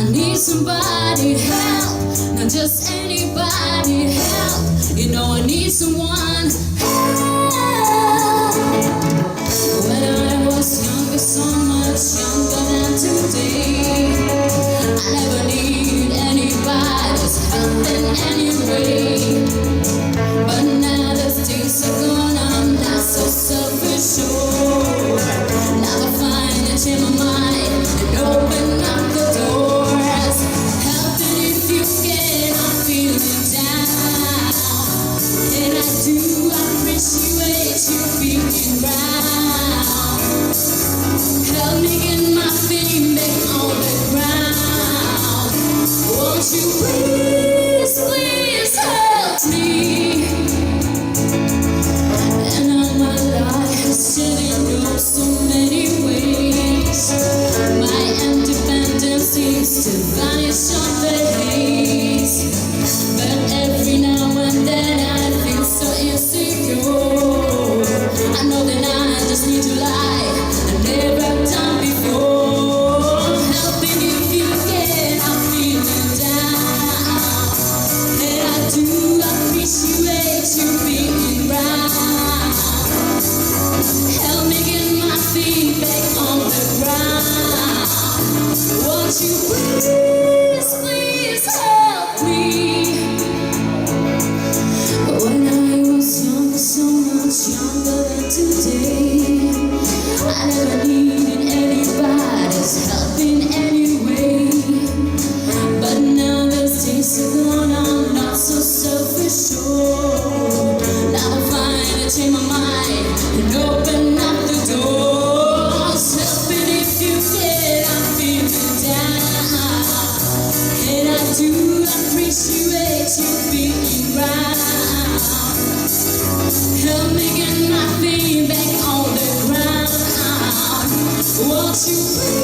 I need somebody help, not just anybody help. You know I need someone help. When I was younger, so much younger than today, I never needed anybody's help in any way. But now the days are gone, I'm not so self-assured. Now I find it in my mind and open up the doors. Help it if you can, I'm feeling down. And I do appreciate you being round. Help me get my feet back on the ground. Won't you please, please help me? And all my life has changed so many ways. My independence seems to vanish off the haze. But every now and then I feel so insecure. I know that I just need to lie and never done before. Help me if you can, I'm feeling down. And I do appreciate you being round. Help me get my feet back on the ground. Won't you please, please help me? When I was younger, so much younger than today, I never needed anybody's help in any way. But now the days are gone, I'm not so self-assured. Now I find it in my mind and open up the doors. Help it if you can, I'm feeling down. And I do appreciate you being round. Help me get my feet back on the ground. Won't you please?